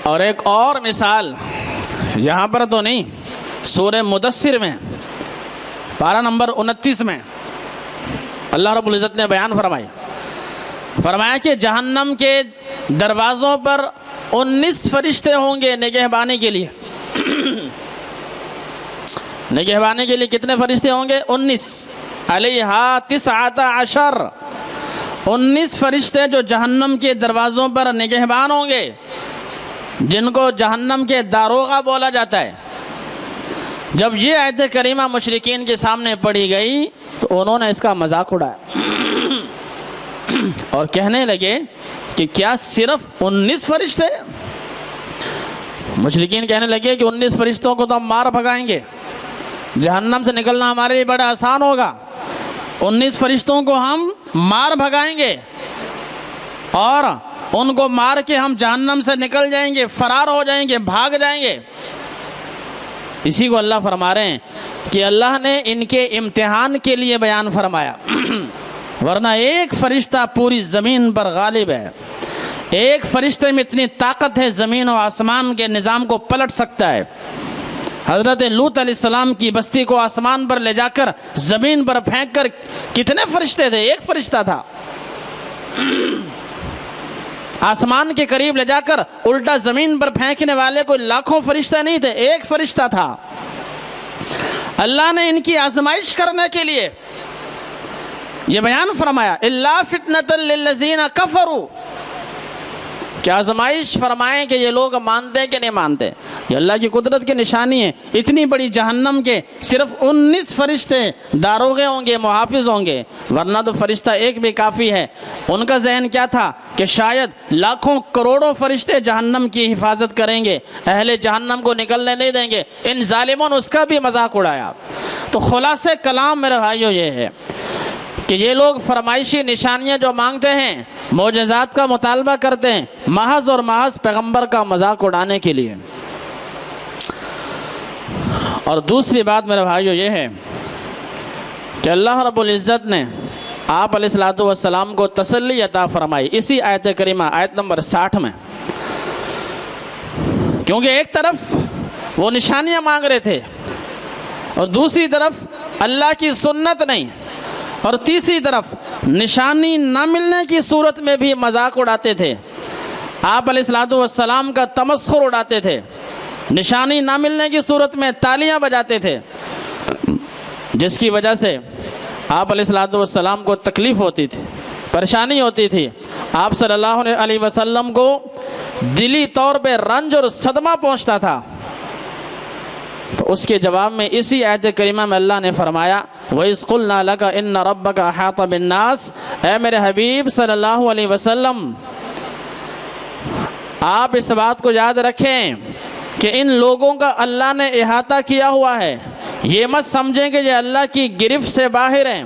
اور ایک اور مثال یہاں پر تو نہیں، سورہ مدثر میں پارہ نمبر 29 میں اللہ رب العزت نے بیان فرمایا کہ جہنم کے دروازوں پر 19 فرشتے ہوں گے نگہبانی کے لیے۔ نگہبانی کے لیے کتنے فرشتے ہوں گے؟ 19۔ علیہا 19، 19 فرشتے جو جہنم کے دروازوں پر نگہبان ہوں گے، جن کو جہنم کے داروغہ بولا جاتا ہے۔ جب یہ آیت کریمہ مشرکین کے سامنے پڑھی گئی تو انہوں نے اس کا مذاق اڑایا اور کہنے لگے کہ کیا صرف 19 فرشتے؟ مشرکین کہنے لگے کہ 19 فرشتوں کو تو ہم مار بھگائیں گے، جہنم سے نکلنا ہمارے لیے بڑا آسان ہوگا، 19 فرشتوں کو ہم مار بھگائیں گے اور ان کو مار کے ہم جہنم سے نکل جائیں گے، فرار ہو جائیں گے، بھاگ جائیں گے۔ اسی کو اللہ فرما رہے ہیں کہ اللہ نے ان کے امتحان کے لیے بیان فرمایا، ورنہ ایک فرشتہ پوری زمین پر غالب ہے، ایک فرشتے میں اتنی طاقت ہے زمین و آسمان کے نظام کو پلٹ سکتا ہے۔ حضرت لوط علیہ السلام کی بستی کو آسمان پر لے جا کر زمین پر پھینک کر کتنے فرشتے تھے؟ ایک فرشتہ تھا۔ آسمان کے قریب لے جا کر الٹا زمین پر پھینکنے والے کوئی لاکھوں فرشتے نہیں تھے، ایک فرشتہ تھا۔ اللہ نے ان کی آزمائش کرنے کے لیے یہ بیان فرمایا، الا فتنۃ للذین کفروا، کہ آزمائش فرمائیں کہ یہ لوگ مانتے ہیں کہ نہیں مانتے۔ یہ اللہ کی قدرت کی نشانی ہے۔ اتنی بڑی جہنم کے صرف 19 فرشتے داروغے ہوں گے، محافظ ہوں گے، ورنہ تو فرشتہ ایک بھی کافی ہے۔ ان کا ذہن کیا تھا کہ شاید لاکھوں کروڑوں فرشتے جہنم کی حفاظت کریں گے، اہل جہنم کو نکلنے نہیں دیں گے۔ ان ظالموں نے اس کا بھی مذاق اڑایا۔ تو خلاصہ کلام میرے بھائیو یہ ہے کہ یہ لوگ فرمائشی نشانیاں جو مانگتے ہیں، معجزات کا مطالبہ کرتے ہیں، محض اور محض پیغمبر کا مذاق اڑانے کے لیے۔ اور دوسری بات میرے بھائیو یہ ہے کہ اللہ رب العزت نے آپ علیہ السلام کو تسلی عطا فرمائی اسی آیت کریمہ آیت نمبر 60 میں، کیونکہ ایک طرف وہ نشانیاں مانگ رہے تھے اور دوسری طرف اللہ کی سنت نہیں، اور تیسری طرف نشانی نہ ملنے کی صورت میں بھی مذاق اڑاتے تھے، آپ علیہ السلام کا تمسخر اڑاتے تھے، نشانی نہ ملنے کی صورت میں تالیاں بجاتے تھے، جس کی وجہ سے آپ علیہ السلام کو تکلیف ہوتی تھی، پریشانی ہوتی تھی، آپ صلی اللہ علیہ وسلم کو دلی طور پہ رنج اور صدمہ پہنچتا تھا۔ تو اس کے جواب میں اسی آیت کریمہ میں اللہ نے فرمایا وَإِذْ قُلْنَا لَكَ إِنَّ رَبَّكَ أَحَاطَ بِالنَّاسِ، اے میرے حبیب صلی اللہ علیہ وسلم، آپ اس بات کو یاد رکھیں کہ ان لوگوں کا اللہ نے احاطہ کیا ہوا ہے۔ یہ مت سمجھیں کہ یہ اللہ کی گرفت سے باہر ہیں،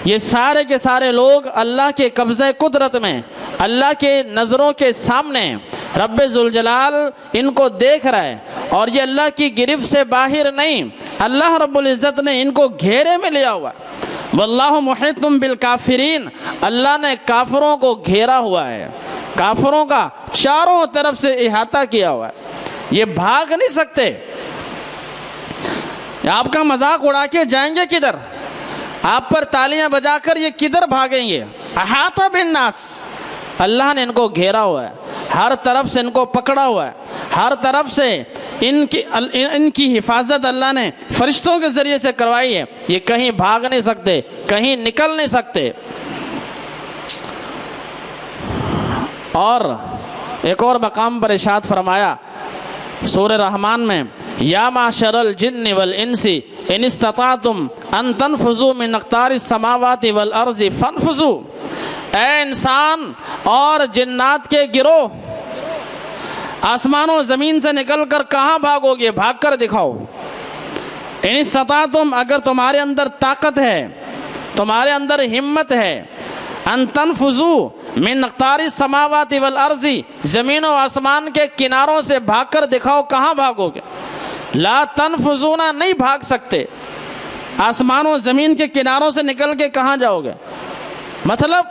یہ سارے کے سارے لوگ اللہ کے قبضہ قدرت میں، اللہ کے نظروں کے سامنے رب ذوالجلال ان کو دیکھ رہا ہے، اور یہ اللہ کی گرفت سے باہر نہیں، اللہ رب العزت نے ان کو گھیرے میں لیا ہوا ہے۔ واللہ محیط بالکافرین، اللہ نے کافروں کو گھیرا ہوا ہے، کافروں کا چاروں طرف سے احاطہ کیا ہوا ہے، یہ بھاگ نہیں سکتے۔ آپ کا مذاق اڑا کے جائیں گے کدھر؟ آپ پر تالیاں بجا کر یہ کدھر بھاگیں گے؟ احاطہ بالناس، اللہ نے ان کو گھیرا ہوا ہے، ہر طرف سے ان کو پکڑا ہوا ہے، ہر طرف سے ان کی حفاظت اللہ نے فرشتوں کے ذریعے سے کروائی ہے، یہ کہیں بھاگ نہیں سکتے، کہیں نکل نہیں سکتے۔ اور ایک اور مقام پر ارشاد فرمایا سورہ رحمان میں، یا معشر الجن والانس ان استطعتم ان تنفذوا من اقطار السماوات والارض فانفذوا، اے انسان اور جنات کے گروہ، آسمان و زمین سے نکل کر کہاں بھاگو گے؟ بھاگ کر دکھاؤ۔ ان استطعتم، اگر تمہارے اندر طاقت ہے، تمہارے اندر ہمت ہے، ان تنفذوا من اقطار السماوات والارض، زمین و آسمان کے کناروں سے بھاگ کر دکھاؤ، کہاں بھاگو گے؟ لا تنفذون، نہیں بھاگ سکتے، آسمان و زمین کے کناروں سے نکل کے کہاں جاؤ گے؟ مطلب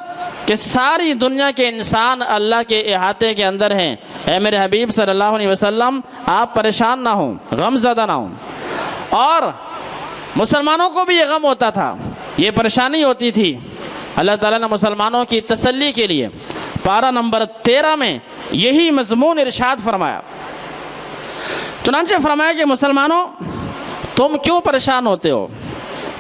کہ ساری دنیا کے انسان اللہ کے احاطے کے اندر ہیں، اے میرے حبیب صلی اللہ علیہ وسلم آپ پریشان نہ ہوں، غم زدہ نہ ہوں۔ اور مسلمانوں کو بھی یہ غم ہوتا تھا، یہ پریشانی ہوتی تھی۔ اللہ تعالیٰ نے مسلمانوں کی تسلی کے لیے پارہ نمبر 13 میں یہی مضمون ارشاد فرمایا۔ چنانچہ فرمایا کہ مسلمانوں تم کیوں پریشان ہوتے ہو؟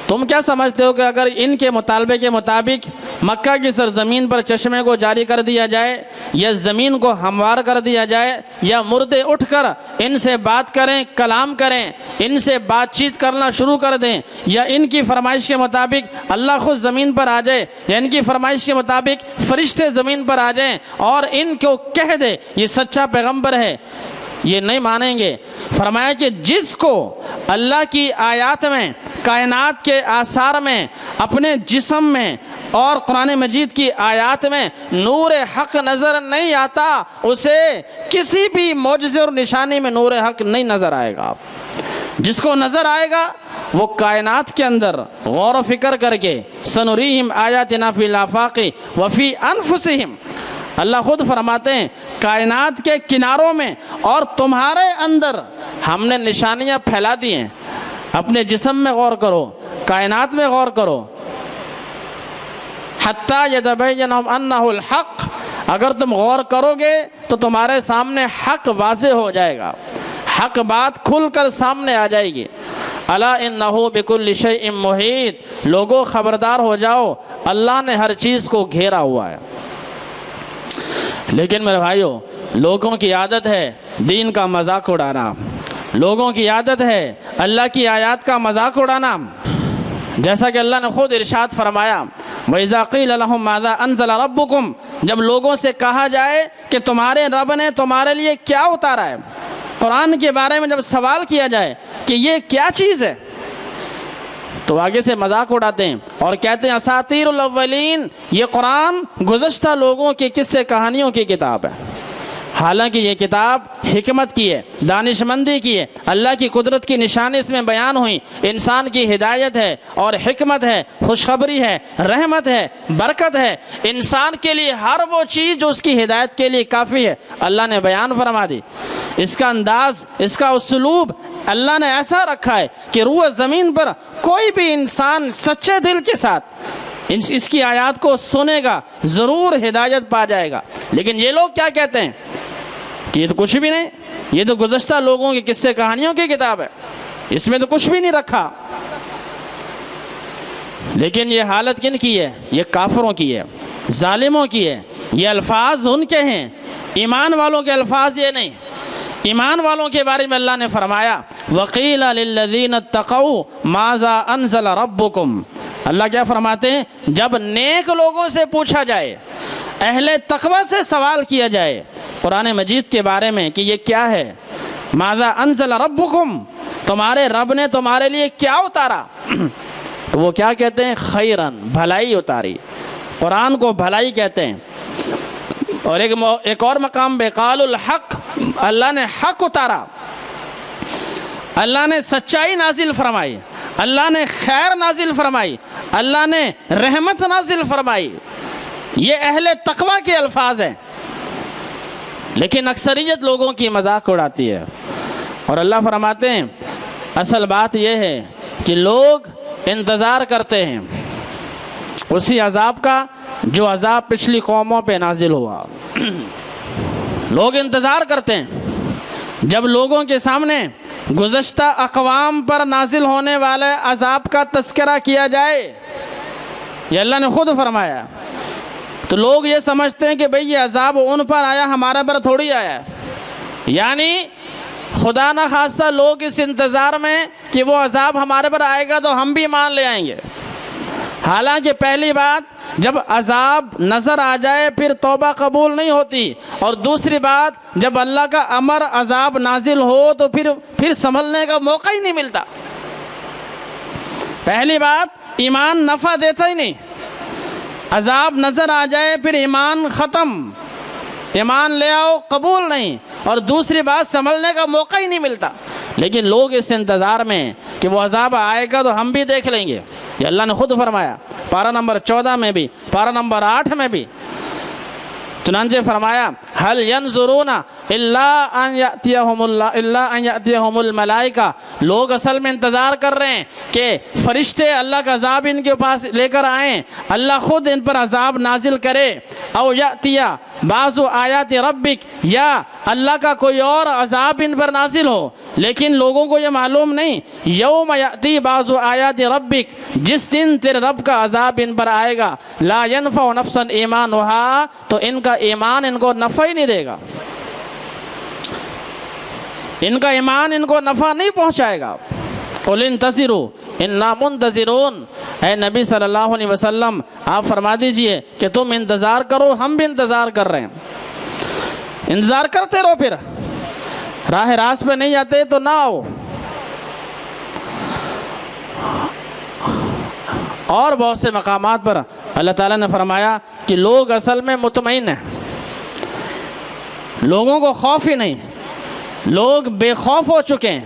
تم کیا سمجھتے ہو کہ اگر ان کے مطالبے کے مطابق مکہ کی سرزمین پر چشمے کو جاری کر دیا جائے، یا زمین کو ہموار کر دیا جائے، یا مردے اٹھ کر ان سے بات کریں، کلام کریں، ان سے بات چیت کرنا شروع کر دیں، یا ان کی فرمائش کے مطابق اللہ خود زمین پر آ جائے، یا ان کی فرمائش کے مطابق فرشتے زمین پر آ جائیں اور ان کو کہہ دے یہ سچا پیغمبر ہے، یہ نہیں مانیں گے۔ فرمایا کہ جس کو اللہ کی آیات میں، کائنات کے آثار میں، اپنے جسم میں اور قرآن مجید کی آیات میں نور حق نظر نہیں آتا، اسے کسی بھی معجزے اور نشانی میں نور حق نہیں نظر آئے گا۔ جس کو نظر آئے گا وہ کائنات کے اندر غور و فکر کر کے سنریہم آیاتنا فی الآفاق وفی انفسہم، اللہ خود فرماتے ہیں کائنات کے کناروں میں اور تمہارے اندر ہم نے نشانیاں پھیلا دی ہیں۔ اپنے جسم میں غور کرو، کائنات میں غور کرو۔ حتیٰ یتبین لہم انہ الحق، اگر تم غور کرو گے تو تمہارے سامنے حق واضح ہو جائے گا، حق بات کھل کر سامنے آ جائے گی۔ الا انہ بکل شیء محیط، لوگوں خبردار ہو جاؤ، اللہ نے ہر چیز کو گھیرا ہوا ہے۔ لیکن میرے بھائیوں، لوگوں کی عادت ہے دین کا مذاق اڑانا، لوگوں کی عادت ہے اللہ کی آیات کا مذاق اڑانا۔ جیسا کہ اللہ نے خود ارشاد فرمایا وَإِذَا قِيلَ لَهُمْ مَاذَا أَنزَلَ رَبُّكُمْ، جب لوگوں سے کہا جائے کہ تمہارے رب نے تمہارے لیے کیا اتارا ہے، قرآن کے بارے میں جب سوال کیا جائے کہ یہ کیا چیز ہے، تو آگے سے مذاق اڑاتے ہیں اور کہتے ہیں اساطیر الاولین، یہ قرآن گزشتہ لوگوں کی قصے کہانیوں کی کتاب ہے۔ حالانکہ یہ کتاب حکمت کی ہے، دانش مندی کی ہے، اللہ کی قدرت کی نشانی اس میں بیان ہوئی، انسان کی ہدایت ہے اور حکمت ہے، خوشخبری ہے، رحمت ہے، برکت ہے، انسان کے لیے ہر وہ چیز جو اس کی ہدایت کے لیے کافی ہے اللہ نے بیان فرما دی۔ اس کا انداز، اس کا اسلوب اللہ نے ایسا رکھا ہے کہ روح زمین پر کوئی بھی انسان سچے دل کے ساتھ اس کی آیات کو سنے گا ضرور ہدایت پا جائے گا۔ لیکن یہ لوگ کیا کہتے ہیں کہ یہ تو کچھ بھی نہیں، یہ تو گزشتہ لوگوں کی قصے کہانیوں کی کتاب ہے، اس میں تو کچھ بھی نہیں رکھا۔ لیکن یہ حالت کن کی ہے؟ یہ کافروں کی ہے، ظالموں کی ہے۔ یہ الفاظ ان کے ہیں، ایمان والوں کے الفاظ یہ نہیں۔ ایمان والوں کے بارے میں اللہ نے فرمایا وَقِيلَ لِلَّذِينَ اتَّقَوْا مَاذَا أَنزَلَ رَبُّكُمْ، اللہ کیا فرماتے ہیں جب نیک لوگوں سے پوچھا جائے، اہل تقوی سے سوال کیا جائے قرآن مجید کے بارے میں کہ یہ کیا ہے، ماذا انزل ربکم، تمہارے رب نے تمہارے لیے کیا اتارا، تو وہ کیا کہتے ہیں خیرن، بھلائی اتاری۔ قرآن کو بھلائی کہتے ہیں۔ اور ایک اور مقام بے قال الحق، اللہ نے حق اتارا، اللہ نے سچائی نازل فرمائی، اللہ نے خیر نازل فرمائی، اللہ نے رحمت نازل فرمائی۔ یہ اہل تقوی کے الفاظ ہیں، لیکن اکثریت لوگوں کی مذاق اڑاتی ہے۔ اور اللہ فرماتے ہیں اصل بات یہ ہے کہ لوگ انتظار کرتے ہیں اسی عذاب کا جو عذاب پچھلی قوموں پہ نازل ہوا۔ لوگ انتظار کرتے ہیں جب لوگوں کے سامنے گزشتہ اقوام پر نازل ہونے والے عذاب کا تذکرہ کیا جائے، یہ اللہ نے خود فرمایا، تو لوگ یہ سمجھتے ہیں کہ بھئی یہ عذاب ان پر آیا، ہمارے پر تھوڑی آیا۔ یعنی خدا نہ خواستہ لوگ اس انتظار میں کہ وہ عذاب ہمارے پر آئے گا تو ہم بھی مان لے آئیں گے۔ حالانکہ پہلی بات جب عذاب نظر آ جائے پھر توبہ قبول نہیں ہوتی، اور دوسری بات جب اللہ کا امر عذاب نازل ہو تو پھر سنبھلنے کا موقع ہی نہیں ملتا۔ پہلی بات ایمان نفع دیتا ہی نہیں، عذاب نظر آ جائے پھر ایمان ختم، ایمان لے آؤ قبول نہیں، اور دوسری بات سنبھلنے کا موقع ہی نہیں ملتا۔ لیکن لوگ اس انتظار میں کہ وہ عذاب آئے گا تو ہم بھی دیکھ لیں گے، یہ اللہ نے خود فرمایا پارہ نمبر 14 میں بھی، پارہ نمبر 8 میں بھی۔ چنانچہ فرمایا هل ينظرون الا ان يأتيهم الملائکہ، لوگ اصل میں انتظار کر رہے ہیں کہ فرشتے اللہ کا عذاب ان کے پاس لے کر آئیں، اللہ خود ان پر عذاب نازل کرے، او یأتی بعض آیات ربک، یا اللہ کا کوئی اور عذاب ان پر نازل ہو۔ لیکن لوگوں کو یہ معلوم نہیں، یوم یأتی بعض آیات ربک، جس دن تیرے رب کا عذاب ان پر آئے گا، لا ينفع نفسا ایمانھا، تو ان کا ایمان ان کو نفع ہی نہیں دے گا، ان کا ایمان ان کو نفع نہیں پہنچائے گا۔ قل انتظروا انا منتظرون، اے نبی صلی اللہ علیہ وسلم آپ فرما دیجئے کہ تم انتظار کرو، ہم بھی انتظار کر رہے ہیں۔ انتظار کرتے رہو، پھر راہ راست پہ نہیں آتے تو نہ آؤ۔ اور بہت سے مقامات پر اللہ تعالیٰ نے فرمایا کہ لوگ اصل میں مطمئن ہیں، لوگوں کو خوف ہی نہیں، لوگ بے خوف ہو چکے ہیں،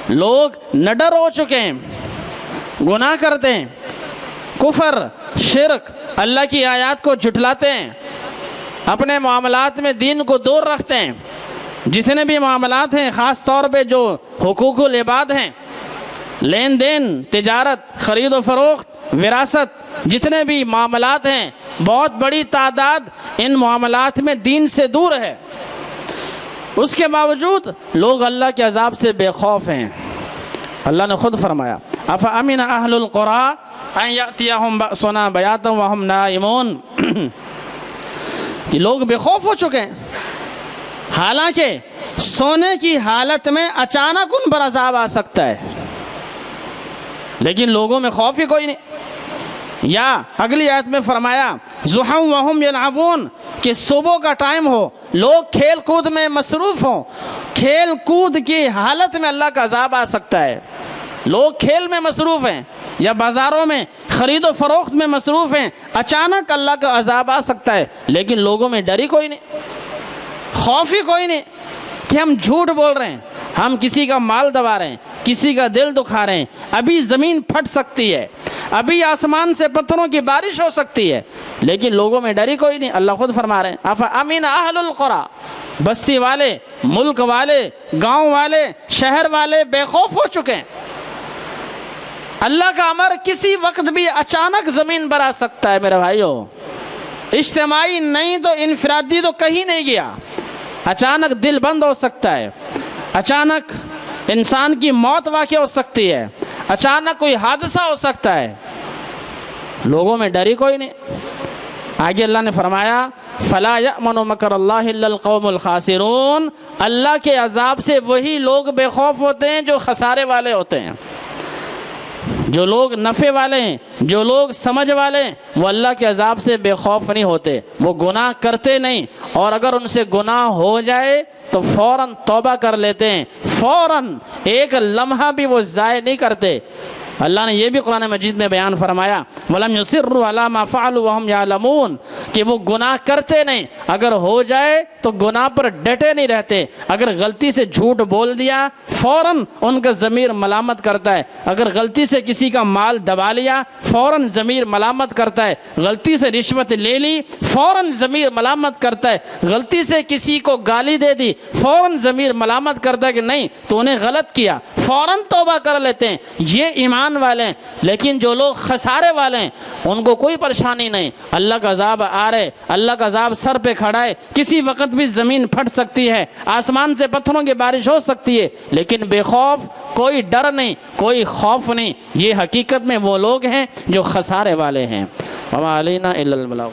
لوگ نڈر ہو چکے ہیں، گناہ کرتے ہیں، کفر، شرک، اللہ کی آیات کو جھٹلاتے ہیں، اپنے معاملات میں دین کو دور رکھتے ہیں۔ جتنے بھی معاملات ہیں، خاص طور پہ جو حقوق العباد ہیں، لین دین، تجارت، خرید و فروخت، وراثت، جتنے بھی معاملات ہیں، بہت بڑی تعداد ان معاملات میں دین سے دور ہے۔ اس کے باوجود لوگ اللہ کے عذاب سے بے خوف ہیں۔ اللہ نے خود فرمایا افامن اہل القری ان یاتیہم بأسنا بیاتا وہم نائمون، یہ لوگ بے خوف ہو چکے ہیں، حالانکہ سونے کی حالت میں اچانک ان پر عذاب آ سکتا ہے، لیکن لوگوں میں خوف ہی کوئی نہیں۔ یا اگلی آیت میں فرمایا ضحی وہم یلعبون، کہ صبح کا ٹائم ہو، لوگ کھیل کود میں مصروف ہوں، کھیل کود کی حالت میں اللہ کا عذاب آ سکتا ہے۔ لوگ کھیل میں مصروف ہیں یا بازاروں میں خرید و فروخت میں مصروف ہیں، اچانک اللہ کا عذاب آ سکتا ہے، لیکن لوگوں میں ڈر ہی کوئی نہیں، خوف ہی کوئی نہیں کہ ہم جھوٹ بول رہے ہیں، ہم کسی کا مال دبا رہے ہیں، کسی کا دل دکھا رہے ہیں، ابھی زمین پھٹ سکتی ہے، ابھی آسمان سے پتھروں کی بارش ہو سکتی ہے، لیکن لوگوں میں ڈر ہی کوئی نہیں۔ اللہ خود فرما رہے ہیں افامن اہل القری، بستی والے، ملک والے، گاؤں والے، شہر والے بے خوف ہو چکے ہیں۔ اللہ کا امر کسی وقت بھی اچانک زمین پر آ سکتا ہے میرے بھائیو، اجتماعی نہیں تو انفرادی تو کہیں نہیں گیا، اچانک دل بند ہو سکتا ہے، اچانک انسان کی موت واقع ہو سکتی ہے، اچانک کوئی حادثہ ہو سکتا ہے، لوگوں میں ڈر ہی کوئی نہیں۔ آگے اللہ نے فرمایا فلا یأمن مکر اللہ الا القوم الخاسرون، اللہ کے عذاب سے وہی لوگ بے خوف ہوتے ہیں جو خسارے والے ہوتے ہیں۔ جو لوگ نفع والے ہیں، جو لوگ سمجھ والے ہیں، وہ اللہ کے عذاب سے بے خوف نہیں ہوتے، وہ گناہ کرتے نہیں، اور اگر ان سے گناہ ہو جائے تو فوراً توبہ کر لیتے ہیں، فوراً ایک لمحہ بھی وہ ضائع نہیں کرتے۔ اللہ نے یہ بھی قرآن مجید میں بیان فرمایا وَلَمْ يُصِرُّوا عَلَى مَا فَعَلُوا وَهُمْ يَعْلَمُونَ، کہ وہ گناہ کرتے نہیں، اگر ہو جائے تو گناہ پر ڈٹے نہیں رہتے۔ اگر غلطی سے جھوٹ بول دیا فوراً ان کا ضمیر ملامت کرتا ہے، اگر غلطی سے کسی کا مال دبا لیا فوراً ضمیر ملامت کرتا ہے، غلطی سے رشوت لے لی فوراً ضمیر ملامت کرتا ہے، غلطی سے کسی کو گالی دے دی فوراً ضمیر ملامت کرتا ہے کہ نہیں تو نے غلط کیا، فوراً توبہ کر لیتے ہیں۔ یہ ایمان والے ہیں۔ لیکن جو لوگ خسارے والے ہیں ان کو کوئی پریشانی نہیں، اللہ کا عذاب آ رہے، اللہ کا عذاب سر پہ کھڑا ہے، کسی وقت بھی زمین پھٹ سکتی ہے، آسمان سے پتھروں کی بارش ہو سکتی ہے، لیکن بے خوف، کوئی ڈر نہیں، کوئی خوف نہیں۔ یہ حقیقت میں وہ لوگ ہیں جو خسارے والے ہیں۔ وما علینا الا البلاغ۔